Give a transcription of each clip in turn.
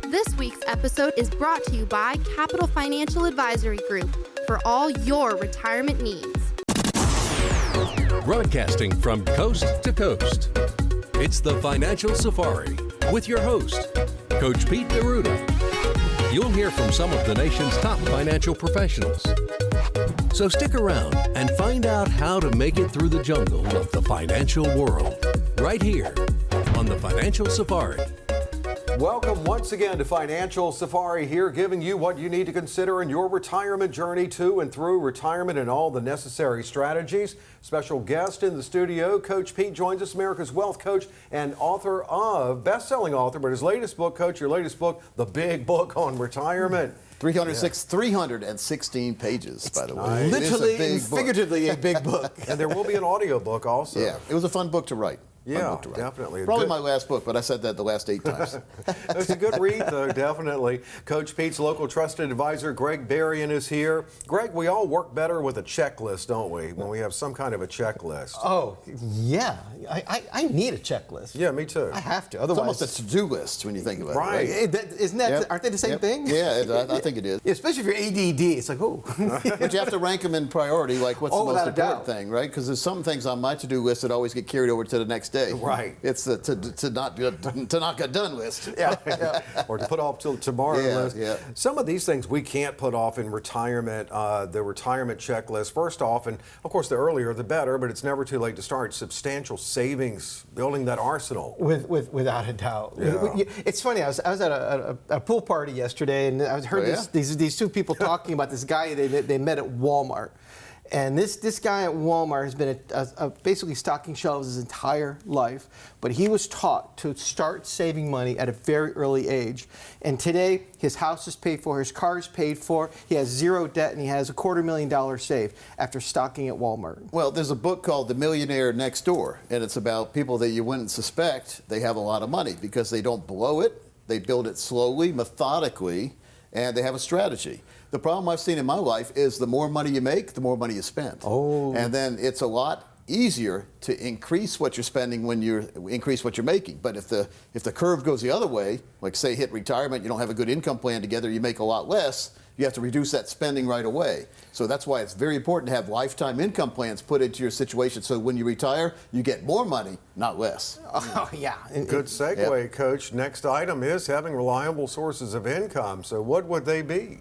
This week's episode is brought to you by Capital Financial Advisory Group for all your retirement needs. Broadcasting from coast to coast, it's the Financial Safari with your host, Coach Pete and Gregg. You'll hear from some of the nation's top financial professionals. So stick around and find out how to make it through the jungle of the financial world, right here on the Financial Safari. Welcome once again to Financial Safari, here giving you what you need to consider in your retirement journey to and through retirement and all the necessary strategies. Special guest in the studio, Coach Pete joins us, America's Wealth Coach and author of, best-selling author, but his latest book, Coach, your latest book, The Big Book on Retirement. 316 pages, by the way. Literally and figuratively a big book. And there will be an audio book also. Yeah, it was a fun book to write. Yeah, definitely. Probably my last book, but I said that the last 8 times. It's a good read, though, definitely. Coach Pete's local trusted advisor, Gregg Berrian, is here. Greg, we all work better with a checklist, don't we, when we have some kind of a checklist? Oh, yeah. I need a checklist. Yeah, me too. I have to. Otherwise, it's almost a to-do list when you think about right. it. Right. Isn't that, Yep. aren't they the same thing? Yeah, I think it is. Especially if you're ADD, it's like, oh. But you have to rank them in priority, like what's the most without a important doubt. thing, right? Because there's some things on my to-do list that always get carried over to the next day. Right. It's the to not get done list. Yeah. Or to put off till tomorrow list. Yeah. Some of these things we can't put off in retirement, the retirement checklist. First off, and of course the earlier the better, but it's never too late to start substantial savings, building that arsenal. Without a doubt. Yeah. It's funny, I was at a pool party yesterday, and I heard these two people talking about this guy they met at Walmart. And this guy at Walmart has been basically stocking shelves his entire life, but he was taught to start saving money at a very early age. And today, his house is paid for, his car is paid for, he has zero debt, and he has $250,000 saved after stocking at Walmart. Well, there's a book called The Millionaire Next Door, and it's about people that you wouldn't suspect they have a lot of money because they don't blow it, they build it slowly, methodically, and they have a strategy. The problem I've seen in my life is the more money you make, the more money you spend. Oh. And then it's a lot easier to increase what you're spending when you increase what you're making. But if the curve goes the other way, like say hit retirement, you don't have a good income plan together, you make a lot less, you have to reduce that spending right away. So that's why it's very important to have lifetime income plans put into your situation so when you retire, you get more money, not less. Oh, yeah. Good segue, Coach. Next item is having reliable sources of income. So what would they be?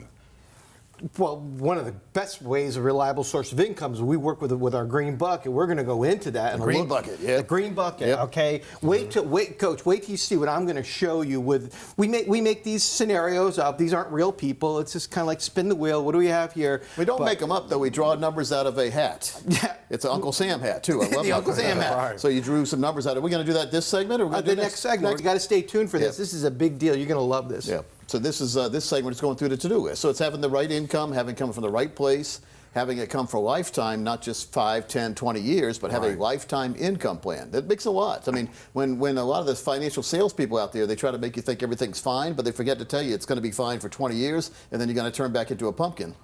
Well, one of the best ways, a reliable source of income is we work with our green bucket. We're going to go into that. The green bucket, yeah. The green bucket, Yep. okay. Coach, wait till you see what I'm going to show you. We make these scenarios up. These aren't real people. It's just kind of like spin the wheel. What do we have here? We don't make them up, though. We draw numbers out of a hat. Yeah. It's an Uncle Sam hat, too. I love The Uncle Sam hat. Right. So you drew some numbers out. Are we going to do that this segment? Or are we The next segment. We've got to stay tuned for this. Yeah. This is a big deal. You're going to love this. Yeah. So this is this segment is going through the to-do list. So it's having the right income, having it come from the right place, having it come for a lifetime, not just 5, 10, 20 years, but have a lifetime income plan. That makes a lot. I mean, when a lot of the financial salespeople out there, they try to make you think everything's fine, but they forget to tell you it's going to be fine for 20 years, and then you're going to turn back into a pumpkin.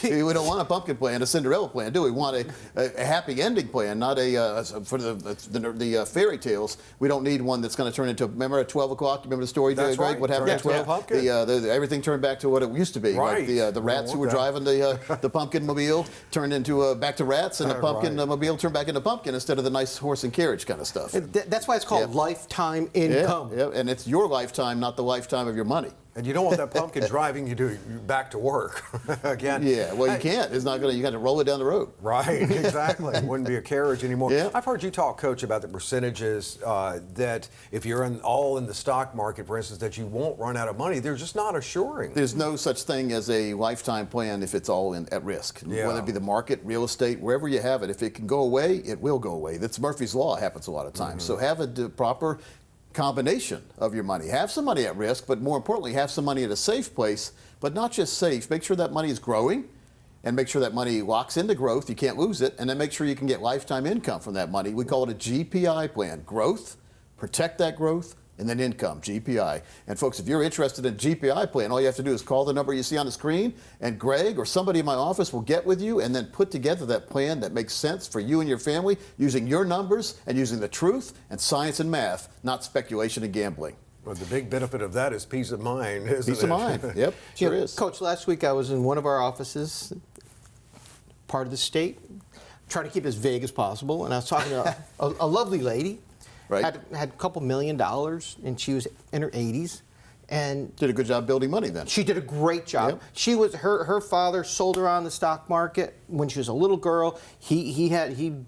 We don't want a pumpkin plan, a Cinderella plan, do we? We want a happy ending plan, not for the fairy tales. We don't need one that's going to turn into. Remember at 12 o'clock? Remember the story, That's Greg? right. What happened at 12? Pumpkin. Everything turned back to what it used to be. Right. Like the rats who were driving the pumpkin mobile turned into back to rats, and the pumpkin mobile turned back into pumpkin instead of the nice horse and carriage kind of stuff. That's why it's called lifetime income. Yeah, and it's your lifetime, not the lifetime of your money. And you don't want that pumpkin driving you back to work again. Yeah, well, you can't. It's not going to. You got to roll it down the road. Right, exactly. It wouldn't be a carriage anymore. Yeah. I've heard you talk, Coach, about the percentages that if you're all in the stock market, for instance, that you won't run out of money. They're just not assuring. There's no such thing as a lifetime plan if it's all at risk. Yeah. Whether it be the market, real estate, wherever you have it. If it can go away, it will go away. That's Murphy's Law. It happens a lot of times. So have a proper combination of your money. Have some money at risk, but more importantly, have some money at a safe place, but not just safe. Make sure that money is growing and make sure that money locks into growth. You can't lose it. And then make sure you can get lifetime income from that money. We call it a GPI plan. Growth, protect that growth, and then income, GPI. And folks, if you're interested in a GPI plan, all you have to do is call the number you see on the screen, and Greg or somebody in my office will get with you and then put together that plan that makes sense for you and your family using your numbers and using the truth and science and math, not speculation and gambling. Well, the big benefit of that is peace of mind, isn't it? Peace of mind. Yep, sure is. Coach, last week I was in one of our offices, part of the state, trying to keep it as vague as possible, and I was talking to a lovely lady, Right. had a couple $1 million, and she was in her 80s. And Did a good job building money then. she did a great job. Yep. She was her father sold her on the stock market when she was a little girl. He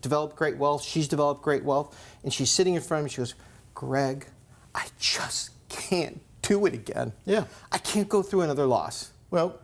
developed great wealth. She's developed great wealth, and she's sitting in front of me. She goes, "Greg, I just can't do it again. Yeah. I can't go through another loss." Well,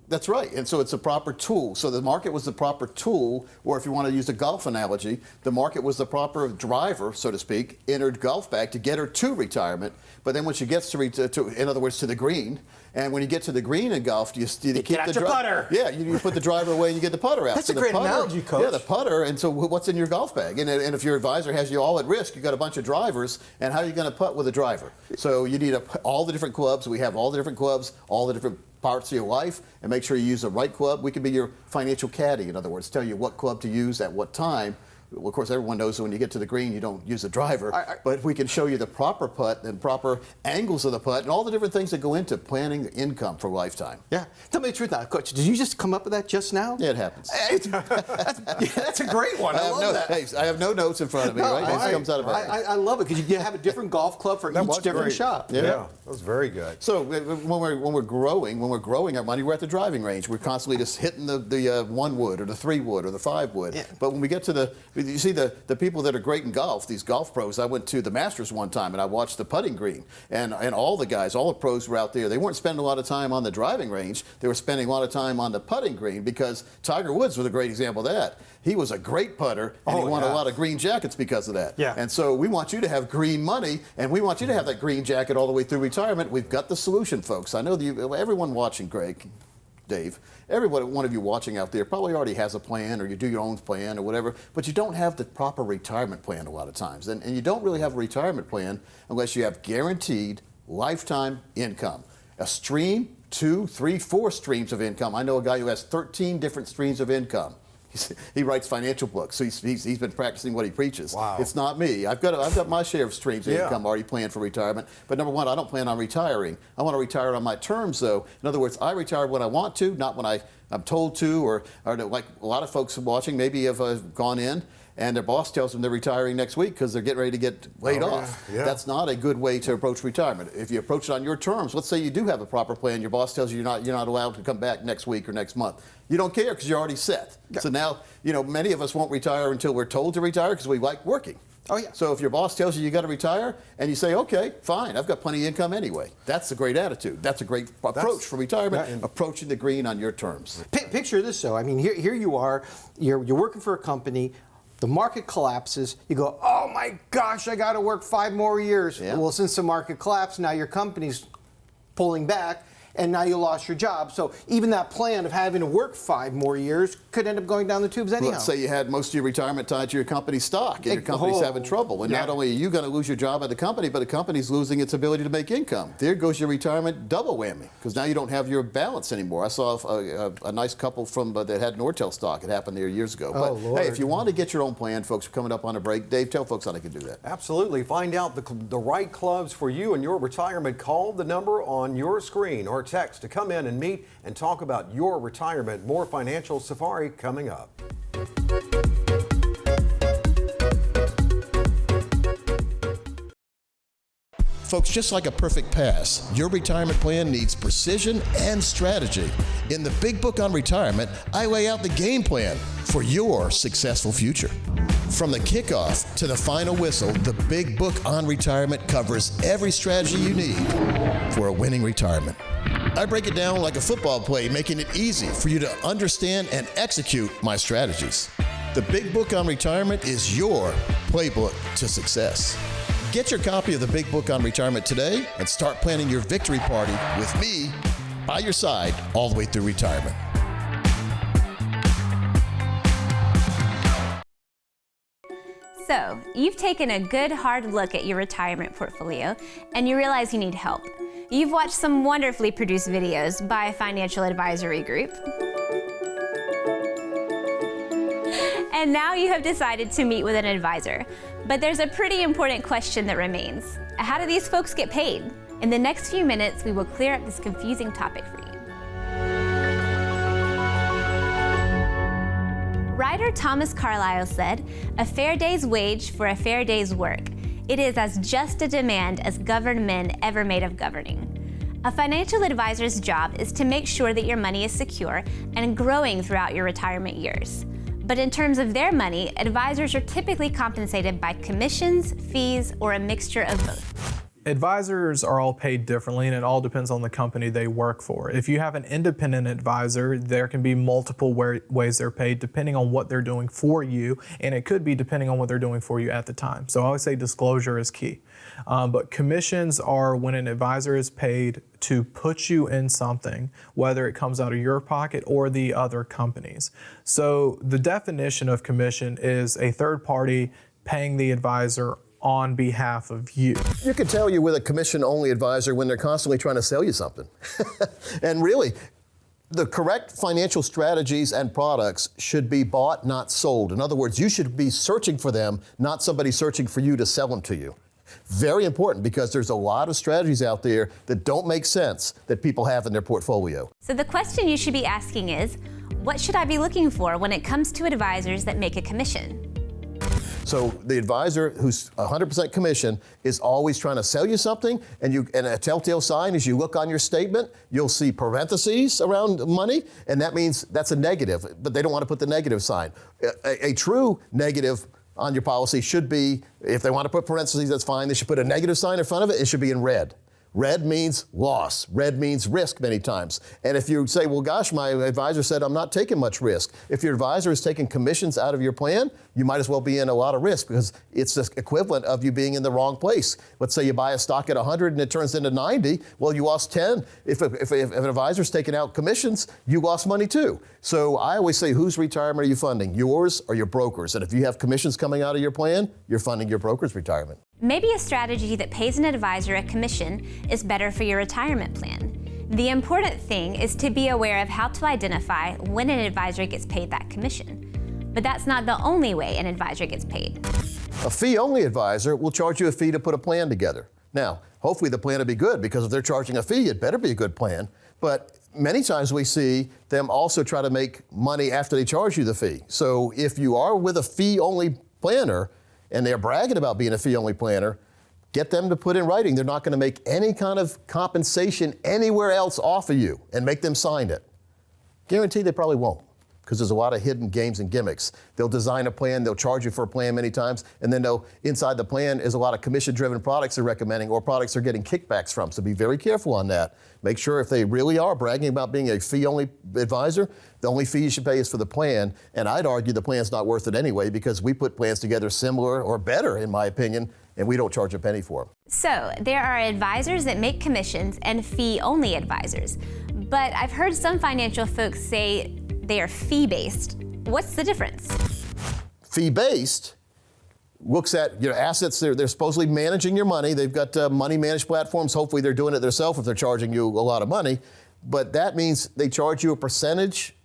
that's right. And so it's a proper tool. So the market was the proper tool, or if you want to use a golf analogy, the market was the proper driver, so to speak, in her golf bag to get her to retirement. But then when she gets to in other words, to the green, and when you get to the green in golf, you keep get out the your putter. Yeah, you put the driver away and you get the putter out. That's So a the great putter, analogy, Coach. Yeah, the putter. And so what's in your golf bag? And if your advisor has you all at risk, you've got a bunch of drivers, and how are you going to putt with a driver? So you need all the different clubs. We have all the different clubs, all the different parts of your life, and make sure you use the right club. We can be your financial caddy, in other words, tell you what club to use at what time. Well, of course, everyone knows that when you get to the green, you don't use a driver, but we can show you the proper putt and proper angles of the putt and all the different things that go into planning the income for a lifetime. Yeah. Tell me the truth now, Coach. Did you just come up with that just now? Yeah, it happens. That's a great one. I love that. Hey, I have no notes in front of me, right? This comes out of I love it because you have a different golf club for each different shop. Yeah, that was very good. So when we're growing our money, we're at the driving range. We're constantly just hitting the 1 wood or the 3 wood or the 5 wood. Yeah. But when we get to you see the people that are great in golf, these golf pros. I went to the Masters one time and I watched the putting green, and all the guys, all the pros were out there. They weren't spending a lot of time on the driving range. They were spending a lot of time on the putting green, because Tiger Woods was a great example of that. He was a great putter, and he won a lot of green jackets because of that. Yeah. And so we want you to have green money, and we want you to have that green jacket all the way through retirement. We've got the solution, folks. I know that everyone watching, Greg, Dave, every one of you watching out there probably already has a plan, or you do your own plan or whatever, but you don't have the proper retirement plan a lot of times. And you don't really have a retirement plan unless you have guaranteed lifetime income. A stream, 2, 3, 4 streams of income. I know a guy who has 13 different streams of income. He writes financial books, so he's been practicing what he preaches. Wow. It's not me. I've got my share of streams of income already planned for retirement. But number one, I don't plan on retiring. I want to retire on my terms, though. In other words, I retire when I want to, not when I'm told to, or like a lot of folks watching maybe have gone in and their boss tells them they're retiring next week because they're getting ready to get laid off. Yeah. That's not a good way to approach retirement. If you approach it on your terms, let's say you do have a proper plan, your boss tells you you're not allowed to come back next week or next month. You don't care because you're already set. Yeah. So now, many of us won't retire until we're told to retire because we like working. Oh, yeah. So if your boss tells you got to retire and you say, okay, fine, I've got plenty of income anyway. That's a great attitude. That's a great approach for retirement, approaching the green on your terms. Picture this, though. I mean, here you are, you're working for a company, the market collapses, you go, oh my gosh, I got to work 5 more years. Yeah. Well, since the market collapsed, now your company's pulling back, and now you lost your job. So even that plan of having to work 5 more years could end up going down the tubes anyhow. Let's say you had most of your retirement tied to your company's stock, and your company's having trouble. And not only are you going to lose your job at the company, but the company's losing its ability to make income. There goes your retirement double whammy, because now you don't have your balance anymore. I saw a nice couple that had Nortel stock. It happened there years ago. But Lord. hey, if you want to get your own plan, folks, we're coming up on a break. Dave, tell folks how they can do that. Absolutely. Find out the right clubs for you and your retirement. Call the number on your screen or text to come in and meet and talk about your retirement. More Financial Safari coming up. Folks, just like a perfect pass, your retirement plan needs precision and strategy. In the Big Book on Retirement, I lay out the game plan for your successful future. From the kickoff to the final whistle, the Big Book on Retirement covers every strategy you need for a winning retirement. I break it down like a football play, making it easy for you to understand and execute my strategies. The Big Book on Retirement is your playbook to success. Get your copy of the Big Book on Retirement today and start planning your victory party with me by your side all the way through retirement. So, you've taken a good hard look at your retirement portfolio and you realize you need help. You've watched some wonderfully produced videos by a financial advisory group. And now you have decided to meet with an advisor. But there's a pretty important question that remains. How do these folks get paid? In the next few minutes, we will clear up this confusing topic for you. Writer Thomas Carlyle said, "A fair day's wage for a fair day's work. It is as just a demand as governed men ever made of governing." A financial advisor's job is to make sure that your money is secure and growing throughout your retirement years. But in terms of their money, advisors are typically compensated by commissions, fees, or a mixture of both. Advisors are all paid differently, and it all depends on the company they work for. If you have an independent advisor, there can be multiple ways they're paid depending on what they're doing for you, and it could be depending on what they're doing for you at the time. So I always say disclosure is key. But commissions are when an advisor is paid to put you in something, whether it comes out of your pocket or the other companies. So the definition of commission is a third party paying the advisor on behalf of you. You can tell you're with a commission-only advisor when they're constantly trying to sell you something. And really, the correct financial strategies and products should be bought, not sold. In other words, you should be searching for them, not somebody searching for you to sell them to you. Very important, because there's a lot of strategies out there that don't make sense that people have in their portfolio. So the question you should be asking is, what should I be looking for when it comes to advisors that make a commission? So the advisor who's 100% commission is always trying to sell you something, and a telltale sign is you look on your statement, you'll see parentheses around money, and that means that's a negative, but they don't want to put the negative sign. A true negative on your policy should be, if they want to put parentheses, that's fine. They should put a negative sign in front of it. It should be in red. Red means loss. Red means risk many times. And if you say, well, gosh, my advisor said I'm not taking much risk. If your advisor is taking commissions out of your plan, you might as well be in a lot of risk, because it's the equivalent of you being in the wrong place. Let's say you buy a stock at 100 and it turns into 90. Well, you lost 10. If an advisor's taking out commissions, you lost money too. So I always say, whose retirement are you funding? Yours or your broker's? And if you have commissions coming out of your plan, you're funding your broker's retirement. Maybe a strategy that pays an advisor a commission is better for your retirement plan. The important thing is to be aware of how to identify when an advisor gets paid that commission. But that's not the only way an advisor gets paid. A fee-only advisor will charge you a fee to put a plan together. Now, hopefully the plan will be good, because if they're charging a fee, it better be a good plan. But many times we see them also try to make money after they charge you the fee. So if you are with a fee-only planner, and they're bragging about being a fee-only planner, get them to put in writing they're not going to make any kind of compensation anywhere else off of you, and make them sign it. Guarantee they probably won't, because there's a lot of hidden games and gimmicks. They'll design a plan, they'll charge you for a plan many times, and then inside the plan is a lot of commission-driven products they're recommending, or products they're getting kickbacks from. So be very careful on that. Make sure if they really are bragging about being a fee-only advisor, the only fee you should pay is for the plan. And I'd argue the plan's not worth it anyway, because we put plans together similar or better, in my opinion, and we don't charge a penny for them. So there are advisors that make commissions and fee-only advisors. But I've heard some financial folks say they are fee-based. What's the difference? Fee-based looks at your assets. They're supposedly managing your money. They've got money managed platforms. Hopefully they're doing it themselves if they're charging you a lot of money. But that means they charge you a percentage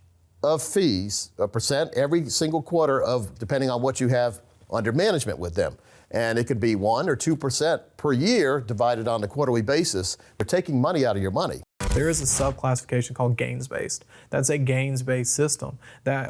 of fees, a percent every single quarter, depending on what you have under management with them. And it could be 1 or 2% per year divided on a quarterly basis. They're taking money out of your money. There is a subclassification called gains-based. That's a gains-based system,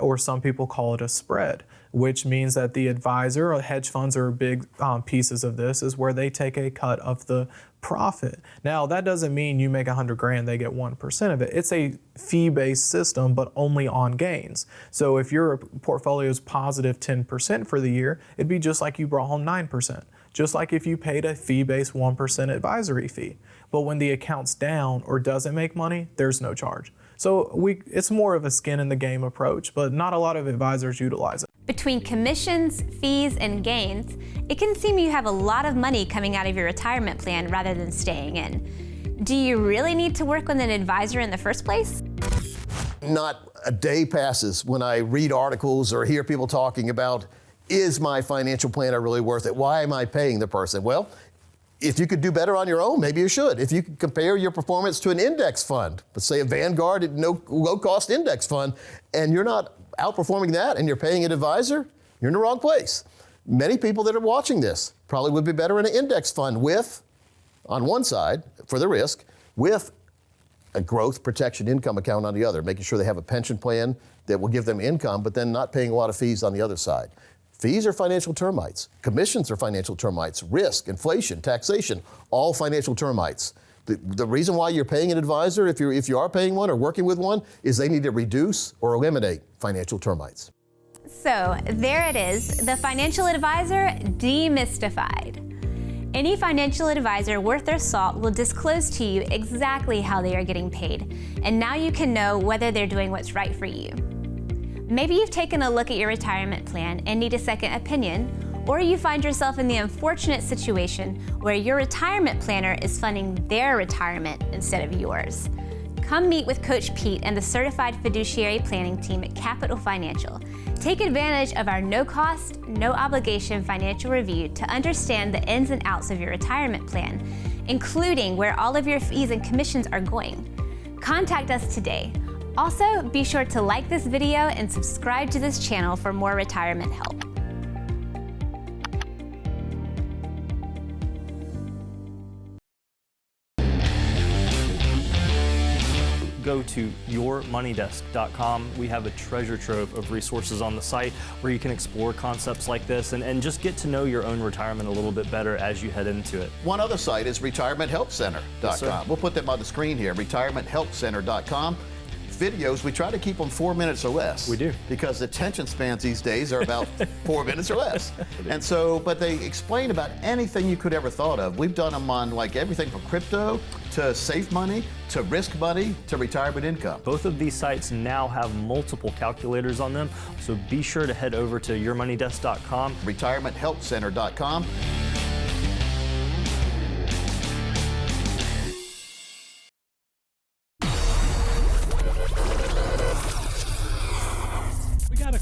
or some people call it a spread, which means that the advisor, or hedge funds are big pieces of this, is where they take a cut of the profit. Now, that doesn't mean you make $100,000, they get 1% of it. It's a fee-based system, but only on gains. So if your portfolio is positive 10% for the year, it'd be just like you brought home 9%. Just like if you paid a fee-based 1% advisory fee. But when the account's down or doesn't make money, there's no charge. So it's more of a skin in the game approach, but not a lot of advisors utilize it. Between commissions, fees, and gains, it can seem you have a lot of money coming out of your retirement plan rather than staying in. Do you really need to work with an advisor in the first place? Not a day passes when I read articles or hear people talking about, is my financial planner really worth it? Why am I paying the person? Well, if you could do better on your own, maybe you should. If you could compare your performance to an index fund, let's say a Vanguard low-cost index fund, and you're not outperforming that and you're paying an advisor, you're in the wrong place. Many people that are watching this probably would be better in an index fund with, on one side, for the risk, with a growth protection income account on the other, making sure they have a pension plan that will give them income, but then not paying a lot of fees on the other side. Fees are financial termites. Commissions are financial termites. Risk, inflation, taxation, all financial termites. The reason why you're paying an advisor, if you are paying one or working with one, is they need to reduce or eliminate financial termites. So there it is, the financial advisor demystified. Any financial advisor worth their salt will disclose to you exactly how they are getting paid, and now you can know whether they're doing what's right for you. Maybe you've taken a look at your retirement plan and need a second opinion, or you find yourself in the unfortunate situation where your retirement planner is funding their retirement instead of yours. Come meet with Coach Pete and the certified fiduciary planning team at Capital Financial. Take advantage of our no-cost, no-obligation financial review to understand the ins and outs of your retirement plan, including where all of your fees and commissions are going. Contact us today. Also, be sure to like this video and subscribe to this channel for more retirement help. Go to yourmoneydesk.com. We have a treasure trove of resources on the site where you can explore concepts like this and just get to know your own retirement a little bit better as you head into it. One other site is retirementhealthcenter.com. Yes, we'll put them on the screen here, retirementhealthcenter.com. Videos, we try to keep them 4 minutes or less. We do. Because the attention spans these days are about 4 minutes or less. And so, but they explain about anything you could ever thought of. We've done them on like everything from crypto to safe money to risk money to retirement income. Both of these sites now have multiple calculators on them, so be sure to head over to yourmoneydesk.com. Retirementhealthcenter.com.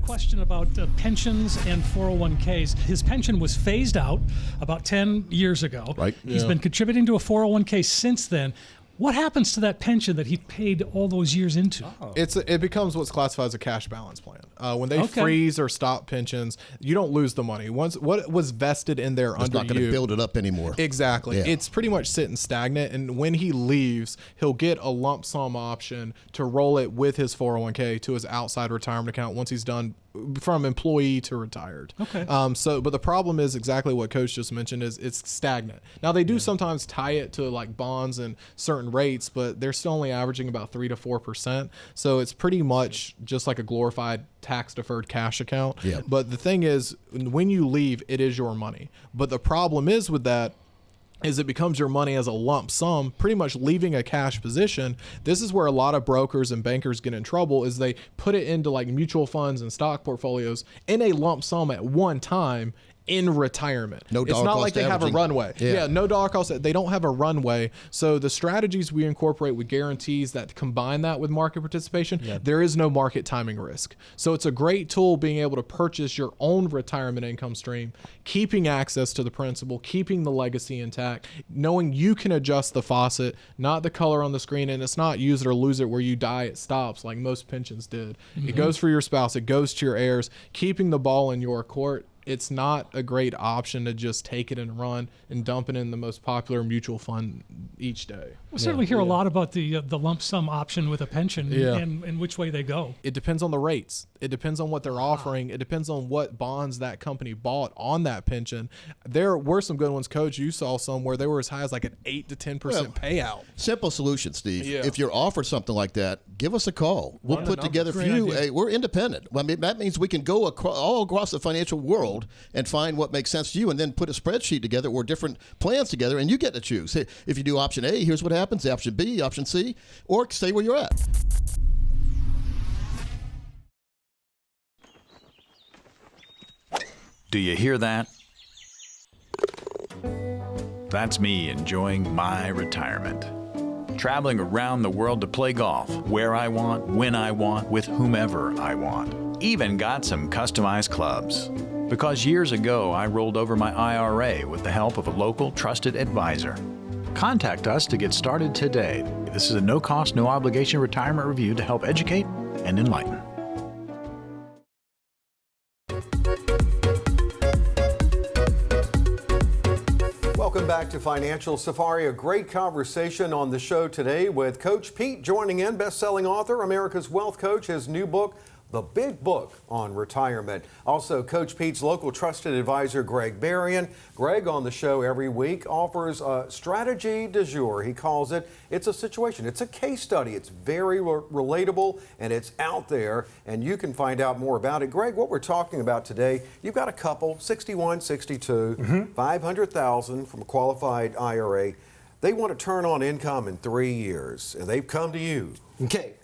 Question about pensions and 401ks. His pension was phased out about 10 years ago. Right. He's been contributing to a 401k since then. What happens to that pension that he paid all those years into? It becomes what's classified as a cash balance plan. When they freeze or stop pensions, you don't lose the money. Once what was vested in there It's not going to build it up anymore. Exactly. Yeah. It's pretty much sitting stagnant. And when he leaves, he'll get a lump sum option to roll it with his 401k to his outside retirement account once he's done from employee to retired. Okay. But the problem is exactly what Coach just mentioned, is it's stagnant. Now they do sometimes tie it to like bonds and certain rates, but they're still only averaging about 3 to 4%. So it's pretty much just like a glorified tax deferred cash account. Yeah. But the thing is, when you leave, it is your money. But the problem is with that is it becomes your money as a lump sum, pretty much leaving a cash position. This is where a lot of brokers and bankers get in trouble, is they put it into like mutual funds and stock portfolios in a lump sum at one time in retirement. No dollar It's not cost like they have a averaging. runway. Yeah. No dollar cost. They don't have a runway. So the strategies we incorporate with guarantees that combine that with market participation, there is no market timing risk. So it's a great tool being able to purchase your own retirement income stream, keeping access to the principal, keeping the legacy intact, knowing you can adjust the faucet, not the color on the screen, and it's not use it or lose it where you die, it stops like most pensions did. It goes for your spouse, it goes to your heirs, keeping the ball in your court. It's not a great option to just take it and run and dump it in the most popular mutual fund each day. We certainly hear a lot about the lump sum option with a pension and which way they go. It depends on the rates. It depends on what they're offering. It depends on what bonds that company bought on that pension. There were some good ones, Coach. You saw some where they were as high as like an 8 to 10% payout. Simple solution, Steve. Yeah. If you're offered something like that, give us a call. We'll put together for Great you. idea. We're independent. I mean, that means we can go all across the financial world and find what makes sense to you, and then put a spreadsheet together or different plans together, and you get to choose. Hey, if you do option A, here's what happens. Option B, option C, or stay where you're at. Do you hear that? That's me enjoying my retirement. Traveling around the world to play golf, where I want, when I want, with whomever I want. Even got some customized clubs. Because years ago, I rolled over my IRA with the help of a local trusted advisor. Contact us to get started today. This is a no-cost, no-obligation retirement review to help educate and enlighten. back to Financial Safari. A great conversation on the show today with Coach Pete joining in, best-selling author, America's Wealth Coach, his new book, The Big Book on Retirement. Also, Coach Pete's local trusted advisor, Gregg Berrian. Greg on the show every week offers a strategy du jour. He calls it. It's a situation. It's a case study. It's very relatable, and it's out there, and you can find out more about it. Greg, what we're talking about today, you've got a couple, 61, 62, 500,000 from a qualified IRA. They want to turn on income in 3 years, and they've come to you. Okay,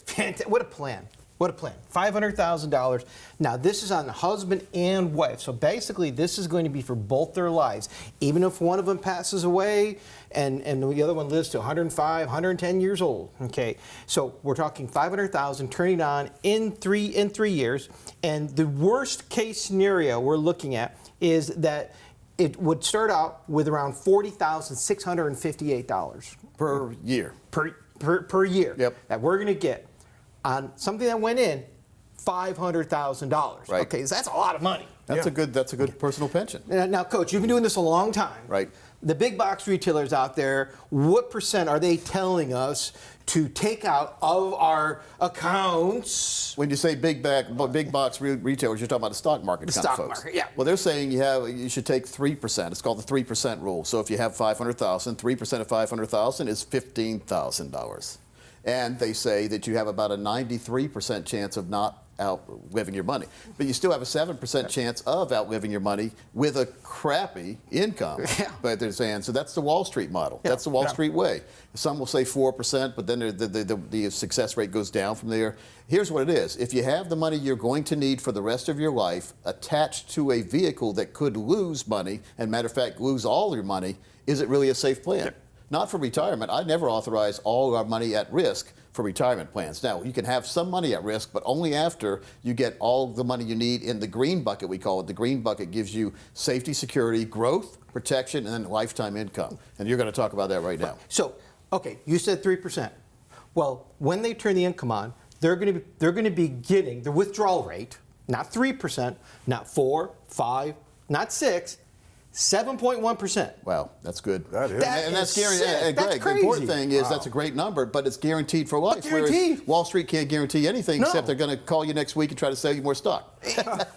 what a plan. What a plan. $500,000. Now, this is on husband and wife. So basically, this is going to be for both their lives. Even if one of them passes away and the other one lives to 105, 110 years old. Okay, so we're talking $500,000 turning on in three years. And the worst case scenario we're looking at is that it would start out with around $40,658 per year. Per year. Yep. That we're going to get on something that went in $500,000. Right. Okay, so that's a lot of money. That's a good personal pension. Now, Coach, you've been doing this a long time. Right. The big box retailers out there, what percent are they telling us to take out of our accounts? When you say big box retailers, you're talking about the stock market The kind stock of folks. market, yeah. Well, they're saying you should take 3%. It's called the 3% rule. So if you have 500,000, 3% of 500,000 is $15,000. And they say that you have about a 93% chance of not outliving your money. But you still have a 7% chance of outliving your money with a crappy income. Yeah. But they're saying, so that's the Wall Street model. Yeah. That's the Wall Street way. Some will say 4%, but then the success rate goes down from there. Here's what it is. If you have the money you're going to need for the rest of your life attached to a vehicle that could lose money, and matter of fact, lose all your money, is it really a safe plan? Yeah. Not for retirement. I never authorize all our money at risk for retirement plans. Now, you can have some money at risk, but only after you get all the money you need in the green bucket, we call it. The green bucket gives you safety, security, growth, protection, and then lifetime income. And you're going to talk about that right now. So, okay, you said 3%. Well, when they turn the income on, they're going to be getting the withdrawal rate, not 3%, not 4, 5, not 6, 7.1%. Wow, that's good. That is. And that's guaranteed. That's Greg, crazy. the important thing is that's a great number, but it's guaranteed for life. Guaranteed. Whereas Wall Street can't guarantee anything except they're going to call you next week and try to sell you more stock.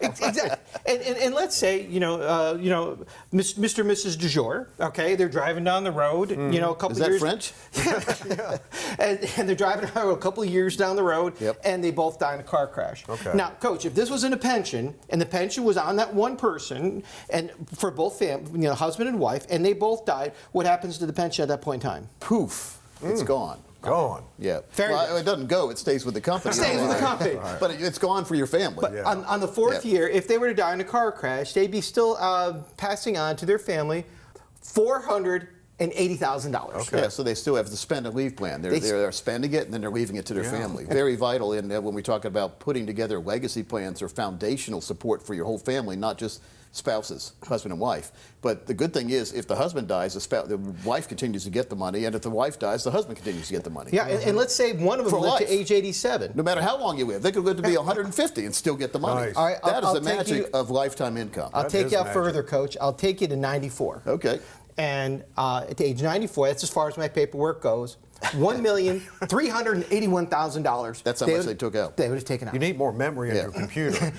Exactly. And let's say, Mr. and Mrs. Du jour, okay, they're driving down the road, a couple Is that years. French? Yeah. and they're driving down a couple of years down the road, Yep. and they both die in a car crash. Okay. Now, Coach, if this was in a pension, and the pension was on that one person, and for both husband and wife, and they both died, what happens to the pension at that point in time? Poof, it's gone. Gone. Yeah. Fair Well, enough. it doesn't go. It stays with the company. It stays with the company. Right. But it's gone for your family. But on the fourth year, if they were to die in a car crash, they'd be still passing on to their family $480,000. Okay. Yeah, so they still have the spend and leave plan. They're spending it and then they're leaving it to their family. Very vital in when we talk about putting together legacy plans or foundational support for your whole family, not just spouses, husband and wife. But the good thing is, if the husband dies, the wife continues to get the money, and if the wife dies, the husband continues to get the money. Yeah, and let's say one of them For lived to life. age 87. No matter how long you live, they could live to be 150 and still get the money. Nice. All right, That is I'll the take magic you- of lifetime income. I'll take is you out magic. further, Coach. I'll take you to 94. Okay. And at age 94, that's as far as my paperwork goes, $1,381,000. That's how much they took out. They would have taken out. You need more memory in your computer.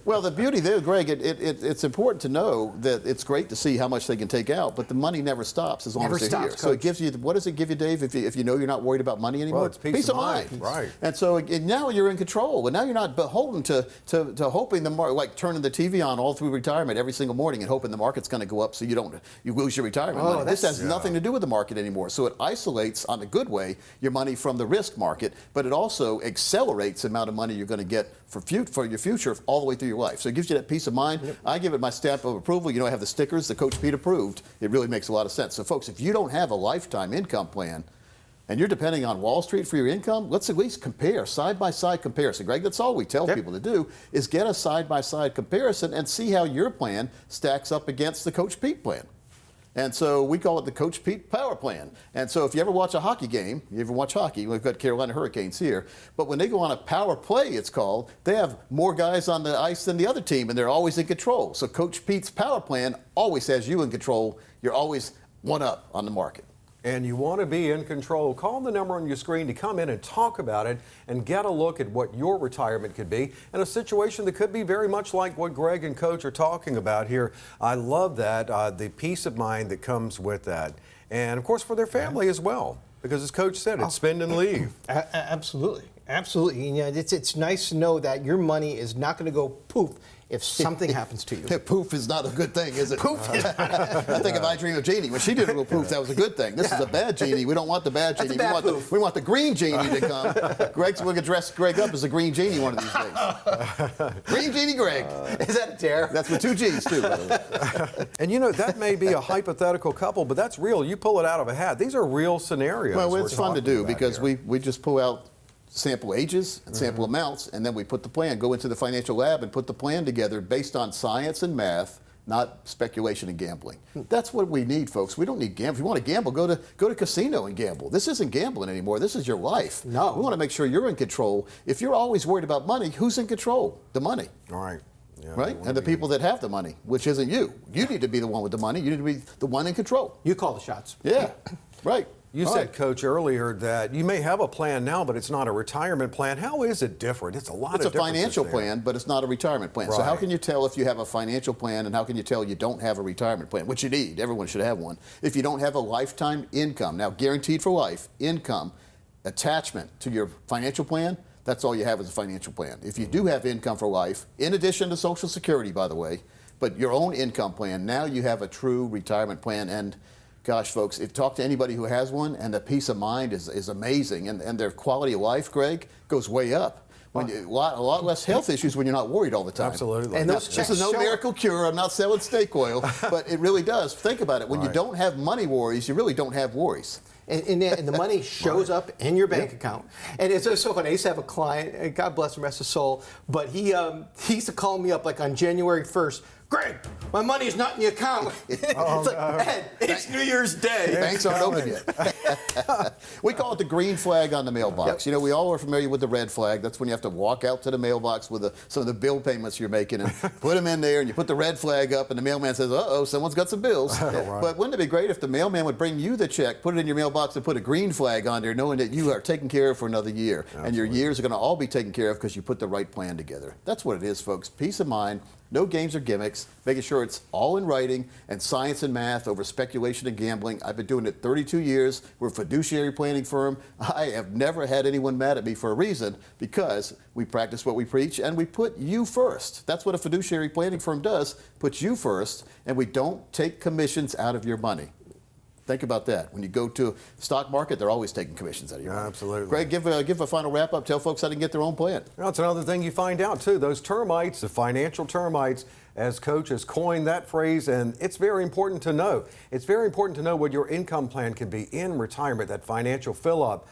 Well, the beauty there, Greg, it's important to know that it's great to see how much they can take out, but the money never stops as long Never as they're stops, here. So it Coach. gives you, what does it give you, Dave, if you know you're not worried about money anymore? Well, it's peace of mind. Right. And so now you're in control, and now you're not beholden to hoping the market, like turning the TV on all through retirement every single morning and hoping the market's going to go up so you lose your retirement money. This has nothing to do with the market anymore. So it isolates, on a good way, your money from the risk market, but it also accelerates the amount of money you're going to get for your future all the way through your life. So it gives you that peace of mind. Yep. I give it my stamp of approval. I have the stickers, the Coach Pete approved. It really makes a lot of sense. So folks, if you don't have a lifetime income plan and you're depending on Wall Street for your income, let's at least compare, side-by-side comparison. Greg, that's all we tell people to do is get a side-by-side comparison and see how your plan stacks up against the Coach Pete plan. And so we call it the Coach Pete Power Plan. And so if you ever watch a hockey game, you ever watch hockey, we've got Carolina Hurricanes here, but when they go on a power play, it's called, they have more guys on the ice than the other team, and they're always in control. So Coach Pete's Power Plan always has you in control. You're always one up on the market. And you want to be in control. Call the number on your screen to come in and talk about it and get a look at what your retirement could be in a situation that could be very much like what Greg and Coach are talking about here. I love that, the peace of mind that comes with that. And, of course, for their family as well. Because as Coach said, it's spend and leave. Absolutely. Absolutely. And, you know, it's nice to know that your money is not going to go poof if something happens to you. Poof is not a good thing, is it? Poof. I think of I Dream of Jeannie. When she did a little poof, that was a good thing. This is a bad genie. We don't want the bad genie. We want the green genie to come. We're going to dress Greg up as a green genie one of these days. Green genie Greg. Is that a dare? That's with 2 G's, too, by the way. And, you know, that may be a hypothetical couple, but that's real. You pull it out of a hat. These are real scenarios. Well, it's fun to do because we just pull out sample ages and sample amounts, and then we put the plan, go into the financial lab and put the plan together based on science and math, not speculation and gambling. That's what we need, folks. We don't need gambling. If you want to gamble, go to casino and gamble. This isn't gambling anymore. This is your life. No. We want to make sure you're in control. If you're always worried about money, who's in control? The money. All right. Yeah, right? And the people that have the money, which isn't you. You need to be the one with the money. You need to be the one in control. You call the shots. Yeah, right. You said, Coach, earlier that you may have a plan now, but it's not a retirement plan. How is it different? It's a lot of differences. It's a financial there. plan, but it's not a retirement plan. Right. So how can you tell if you have a financial plan, and how can you tell you don't have a retirement plan, which you need? Everyone should have one. If you don't have a lifetime income, now guaranteed for life, income, attachment to your financial plan, that's all you have is a financial plan. If you do have income for life, in addition to Social Security, by the way, but your own income plan, now you have a true retirement plan. And gosh, folks, if talk to anybody who has one, and the peace of mind is amazing, and their quality of life, Greg, goes way up. When a lot less health issues when you're not worried all the time. Absolutely. And this is no miracle cure. I'm not selling steak oil, but it really does. Think about it. When you don't have money worries, you really don't have worries. And the money shows up in your bank account. And it's so funny. I used to have a client, and God bless him, rest his soul, but he used to call me up like on January 1st. Greg, my money is not in the account. It's like, Ed, it's New Year's Day. Banks aren't open yet. We call it the green flag on the mailbox. Yep. You know, we all are familiar with the red flag. That's when you have to walk out to the mailbox with some of the bill payments you're making and put them in there, and you put the red flag up, and the mailman says, uh-oh, someone's got some bills. Right. But wouldn't it be great if the mailman would bring you the check, put it in your mailbox, and put a green flag on there, knowing that you are taken care of for another year. Absolutely. And your years are going to all be taken care of because you put the right plan together. That's what it is, folks. Peace of mind. No games or gimmicks, making sure it's all in writing, and science and math over speculation and gambling. I've been doing it 32 years. We're a fiduciary planning firm. I have never had anyone mad at me for a reason, because we practice what we preach and we put you first. That's what a fiduciary planning firm does, puts you first, and we don't take commissions out of your money. Think about that. When you go to the stock market, they're always taking commissions out of your money. Absolutely. Greg, give a final wrap-up. Tell folks how to get their own plan. Well, it's another thing you find out, too. Those termites, the financial termites, as Coach has coined that phrase, and it's very important to know. It's very important to know what your income plan can be in retirement, that financial fill-up.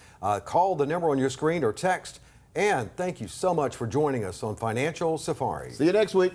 Call the number on your screen or text. And thank you so much for joining us on Financial Safari. See you next week.